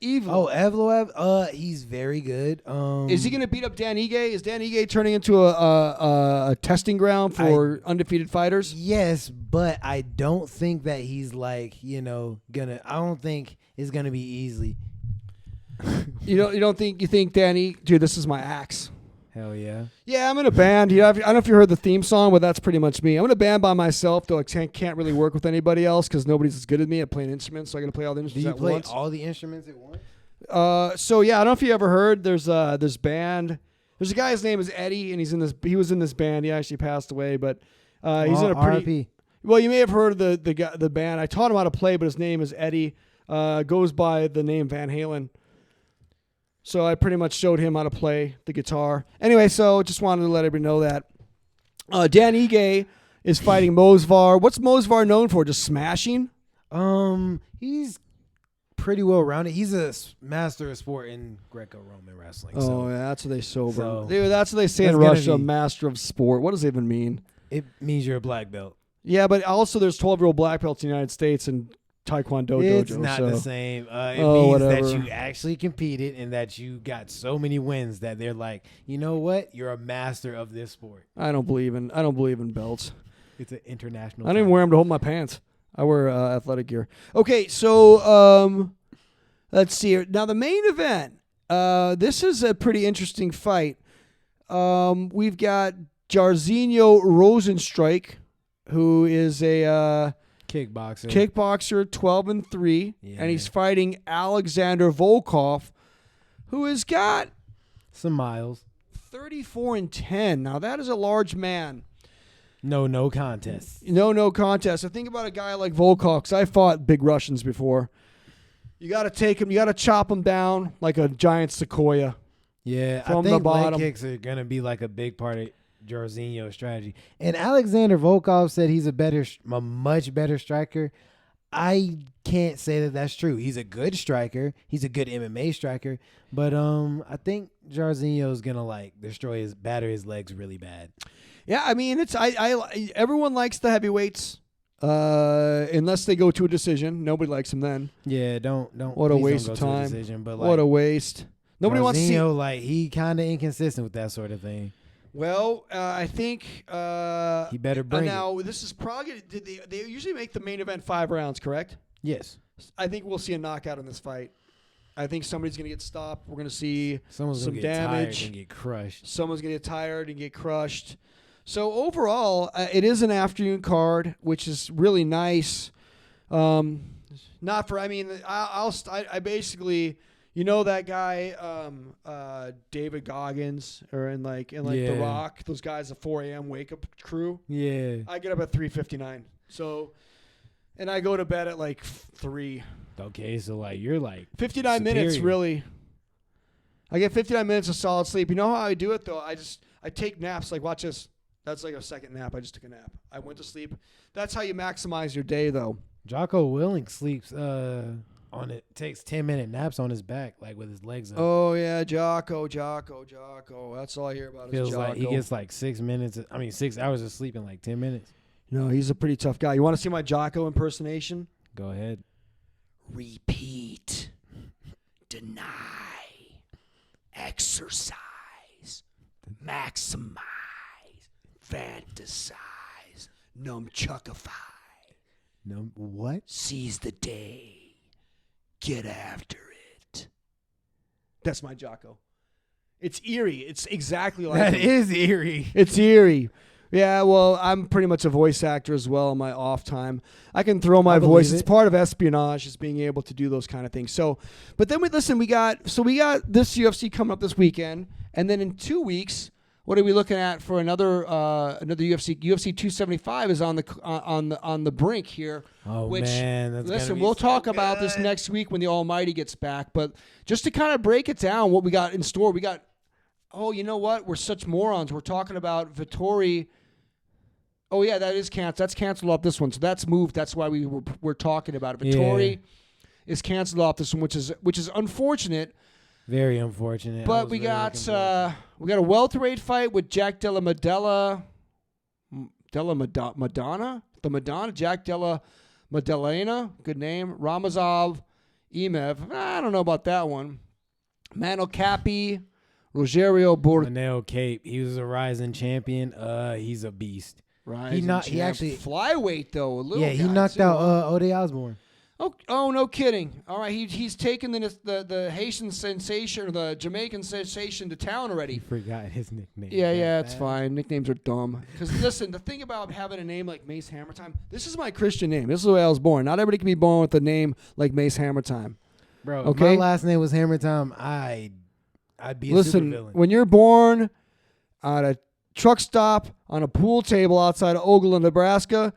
Evloev. Oh, Evloev, he's very good. Is he going to beat up Dan Ige? Is Dan Ige turning into a testing ground for undefeated fighters? Yes, but I don't think that he's like, I don't think it's going to be easy. You think Danny, dude, this is my axe. Hell yeah. Yeah, I'm in a band. I don't know if you heard the theme song, but that's pretty much me. I'm in a band by myself, though I can't really work with anybody else because nobody's as good as me at playing instruments, so I got to play all the instruments at once. Do you play all the instruments at once? So yeah, I don't know if you ever heard. There's this band. There's a guy. His name is Eddie, and he was in this band. He actually passed away, but he's in a pretty. RP. Well, you may have heard of the band. I taught him how to play, but his name is Eddie. Goes by the name Van Halen. So I pretty much showed him how to play the guitar. Anyway, so just wanted to let everybody know that. Dan Ige is fighting Mosvar. What's Mosvar known for? Just smashing? He's pretty well rounded. He's a master of sport in Greco-Roman wrestling. Oh, yeah, that's what they So Dude, that's what they say in Russia, master of sport. What does it even mean? It means you're a black belt. Yeah, but also there's 12-year-old black belts in the United States and Taekwondo dojo. It's not the same. It means whatever. that you actually competed and that you got so many wins that they're like, you know what? You're a master of this sport. I don't believe in belts. It's an international. I don't even wear them to hold my pants. I wear athletic gear. Okay, so let's see here. Now the main event. This is a pretty interesting fight. We've got Jairzinho Rosenstrike, who is a kickboxer, 12-3, and he's fighting Alexander Volkov, who has got some miles, 34-10. Now that is a large man. No contest. No contest. I think about a guy like Volkov, because I fought big Russians before. You got to take him. You got to chop him down like a giant sequoia. Yeah, from I think the bottom. leg kicks are gonna be like a big part of Jairzinho's strategy. And Alexander Volkov said he's a much better striker. I can't say that that's true. He's a good striker. He's a good MMA striker. But I think Jairzinho's gonna batter his legs really bad. Yeah, I mean everyone likes the heavyweights, unless they go to a decision. Nobody likes them then. Yeah, don't. What a waste of time. Decision, but what a waste. Nobody wants to see. He kind of inconsistent with that sort of thing. Well, I think he better bring now. This is probably they usually make the main event 5 rounds, correct? Yes. I think we'll see a knockout in this fight. I think somebody's going to get stopped. We're going to see someone's some gonna get damage tired and get crushed. Someone's going to get tired and get crushed. So overall, it is an afternoon card, which is really nice. Not for. I mean, I basically, you know, that guy, David Goggins, or in The Yeah. Rock. Those guys, a 4 a.m. wake up crew. Yeah. I get up at 3:59. So, and I go to bed at like 3. Okay, so like you're like 59 minutes, superior. really. I get 59 minutes of solid sleep. You know how I do it though? I take naps. Like, watch this. That's like a second nap. I just took a nap. I went to sleep. That's how you maximize your day, though. Jocko Willing sleeps on it. Takes 10-minute naps on his back, like with his legs up. Oh yeah, Jocko. That's all I hear about. Feels is Jocko. like he gets like 6 hours of sleep in like 10 minutes. No, he's a pretty tough guy. You want to see my Jocko impersonation? Go ahead. Repeat. Deny. Exercise. Maximize. Fantasize. Numchuckify. No, what? Seize the day. Get after it. That's my Jocko. It's eerie. It's exactly like That him. is eerie. It's eerie. Yeah, well, I'm pretty much a voice actor as well in my off time. I can throw my voice. believe It's it. part of espionage, is being able to do those kind of things. So, but then we got this UFC coming up this weekend, and then in 2 weeks, what are we looking at for another UFC? UFC 275 is on the brink here. Oh Which, man, that's Listen, gonna be we'll so talk about this good. next week when the Almighty gets back. But just to kind of break it down, what we got in store, we got. Oh, you know what? We're such morons. We're talking about Vittori. Oh yeah, that is canceled. That's canceled off this one. So that's moved. That's why we're talking about it. Vittori is canceled off this one, which is unfortunate. Very unfortunate. But we got a welterweight fight with Jack Della Madonna, Jack Della Maddalena, good name. Ramazov, Emev. I don't know about that one. Manel Kape, Rogerio Manel Cape. He was a rising champion. He's a beast. Right. He actually flyweight though. A little he guy, knocked too, out huh? Ode Osborne. Oh, no kidding. All right, he's taken the Haitian sensation or the Jamaican sensation to town He already. forgot his nickname. Yeah, it's fine. Nicknames are dumb. Because listen, the thing about having a name like Mace Hammertime, this is my Christian name. This is the way I was born. Not everybody can be born with a name like Mace Hammertime. Bro, Okay? if my last name was Hammertime, I'd be a Listen, supervillain. when you're born at a truck stop on a pool table outside of Oglala, Nebraska,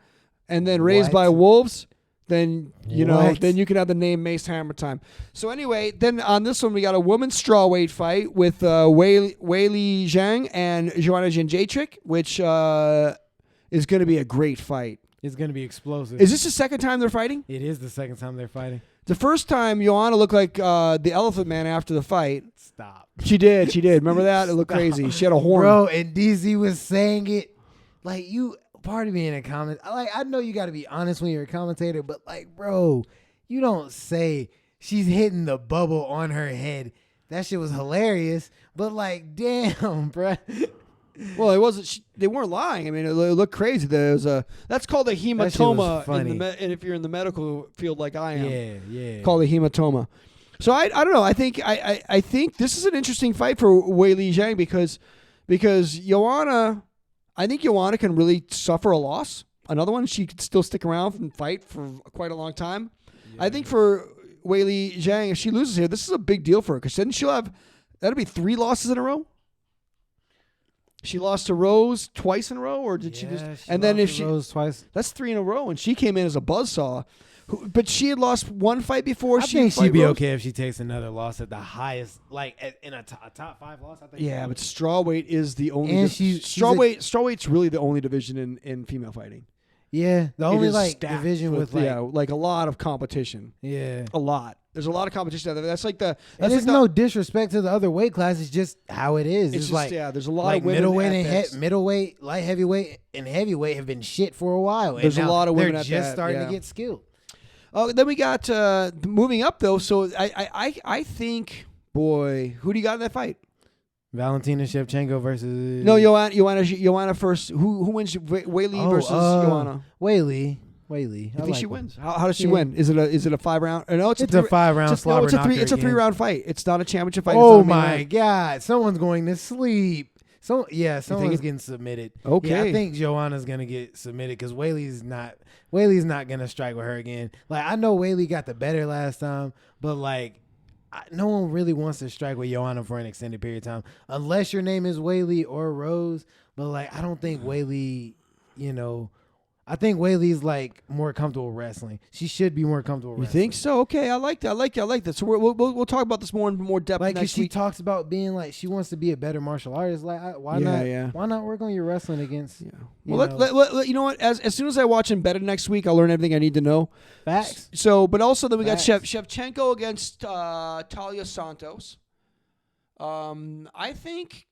and then raised by What? wolves, then What? then you can have the name Mace Hammertime. So anyway, then on this one we got a women's strawweight fight with Wei Li Zhang and Joanna Jędrzejczyk, which is going to be a great fight. It's going to be explosive. Is this the second time they're fighting? It is the second time they're fighting. The first time Joanna looked like the Elephant Man after the fight. Stop. She did. Remember that? It looked crazy. She had a horn. Bro, and DZ was saying it like you. Part of me in a comment. I know you got to be honest when you're a commentator, but like, bro, you don't say she's hitting the bubble on her head. That shit was hilarious. But like, damn, bro. Well, it wasn't. They weren't lying. I mean, it looked crazy. That's called a hematoma. funny. And if you're in the medical field like I am, Yeah. called a hematoma. So I don't know. I think this is an interesting fight for Wei Li Zhang because Joanna. I think Joanna can really suffer a loss. Another one, she could still stick around and fight for quite a long time. Yeah. I think for Wei Li Zhang, if she loses here, this is a big deal for her because then that'll be 3 losses in a row. She lost to Rose twice in a row, or did she just? And then if she Rose twice, that's 3 in a row, and she came in as a buzzsaw. But she had lost one fight before. I think she'd be okay if she takes another loss at the highest, like in a top 5 loss. I think. Yeah, but strawweight is the only. And strawweight's really the only division in female fighting. Yeah, the only like division with like a lot of competition. Yeah, a lot. There's a lot of competition out there. That's like the. And there's no disrespect to the other weight classes, just how it is. It's just, like there's a lot like of women middleweight and middleweight, light heavyweight, and heavyweight have been shit for a while. There's a lot of women they're at just that, starting to get skilled. Oh, then we got moving up though. So I think, boy, who do you got in that fight? Valentina Shevchenko versus Joanna first. Who wins? Wei Li versus Joanna. Wei Li. You think she wins? How does she win? Is it a 5-round? No, it's a 5-round slobber knocker. It's a 3-round fight. It's not a championship fight. Oh my God! Someone's going to sleep. Someone's getting submitted. Okay. Yeah, I think Joanna's gonna get submitted because Whaley's not gonna strike with her again. Like I know Whaley got the better last time, but like no one really wants to strike with Joanna for an extended period of time unless your name is Whaley or Rose. But like I don't think Whaley, I think Whaley's like more comfortable wrestling. She should be more comfortable wrestling. You think so? Okay, I like that. I like that. So we'll talk about this more in more depth Like, next she week. talks about being like she wants to be a better martial artist. Like, why not work on your wrestling against? Yeah. Well, you know what? As soon as I watch Embedded next week, I'll learn everything I need to know. Facts. So, but also then we got Facts. Shevchenko against Talia Santos. I think.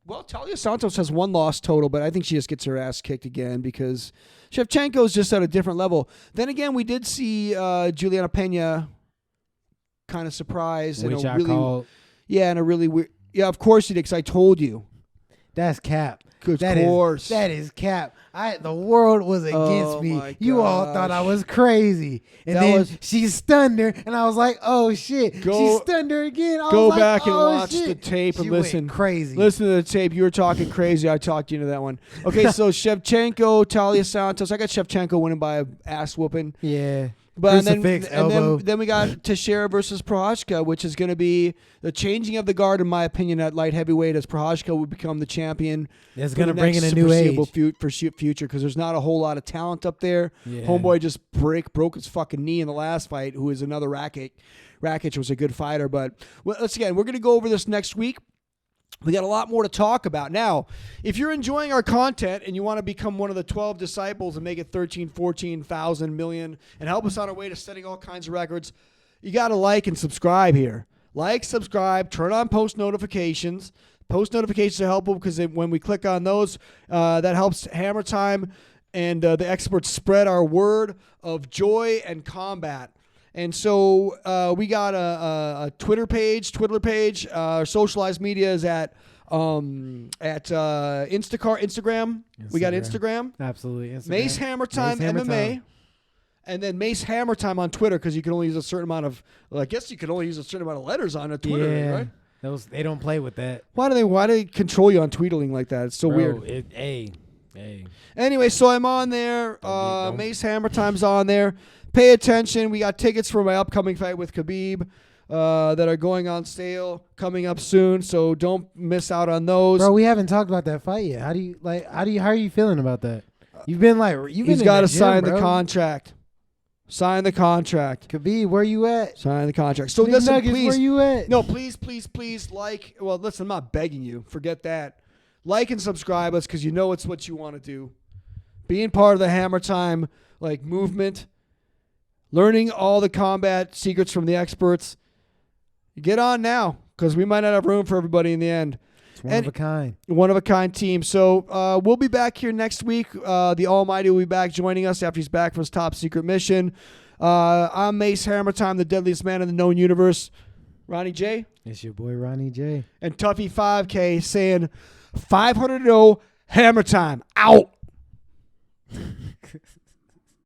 Well, Talia Santos has one loss total, but I think she just gets her ass kicked again because Shevchenko's just at a different level. Then again, we did see Juliana Pena kind of surprised. Which I called. Yeah, in a really weird. Yeah, of course you did, because I told you. That's cap. Of course. That is cap. The world was against me. You all thought I was crazy. And then she stunned her, and I was like, oh, shit. She stunned her again. Go back and watch the tape and listen. Crazy. Listen to the tape. You were talking crazy. I talked you into that one. Okay, so Shevchenko, Talia Santos. I got Shevchenko winning by an ass whooping. Yeah. But Crucifix, elbow. Then we got Teixeira versus Prochazka, which is going to be the changing of the guard, in my opinion, at light heavyweight, as Prochazka would become the champion. It's going to bring in a new age for future, because there's not a whole lot of talent up there. Yeah. Homeboy just broke his fucking knee in the last fight, who is another Rakic. Rakic was a good fighter, but we're going to go over this next week. We got a lot more to talk about. Now, if you're enjoying our content and you want to become one of the 12 disciples and make it 13, 14,000 million and help us on our way to setting all kinds of records, you got to like and subscribe here. Like, subscribe, turn on post notifications. Post notifications are helpful because when we click on those, that helps Hammer Time and the experts spread our word of joy and combat. And so we got a Twitter page. Our socialized media is at Instagram. We got Instagram. Absolutely. Instagram. Mace Hammertime MMA. And then Mace Hammertime on Twitter, because you can only use a certain amount of. Well, I guess you can only use a certain amount of letters on a Twitter, right? They don't play with that. Why do they control you on tweetling like that? It's so weird. Anyway, so I'm on there. Mace Hammertime's on there. Pay attention. We got tickets for my upcoming fight with Khabib that are going on sale coming up soon, so don't miss out on those. Bro, we haven't talked about that fight yet. How are you feeling about that? He's got to sign the contract. Sign the contract. Khabib, where you at? Sign the contract. So Big listen, Nuggets, please. where you at? No, please, like. Well, listen, I'm not begging you. Forget that. Like and subscribe us, because you know it's what you want to do. Being part of the Hammer Time movement. Learning all the combat secrets from the experts. Get on now, because we might not have room for everybody in the end. It's one of a kind. One of a kind team. So we'll be back here next week. The Almighty will be back joining us after he's back from his top secret mission. I'm Mace Hammertime, the deadliest man in the known universe. Ronnie J. It's your boy Ronnie J. And Tuffy 5K saying 500-0 Hammer Time. Out.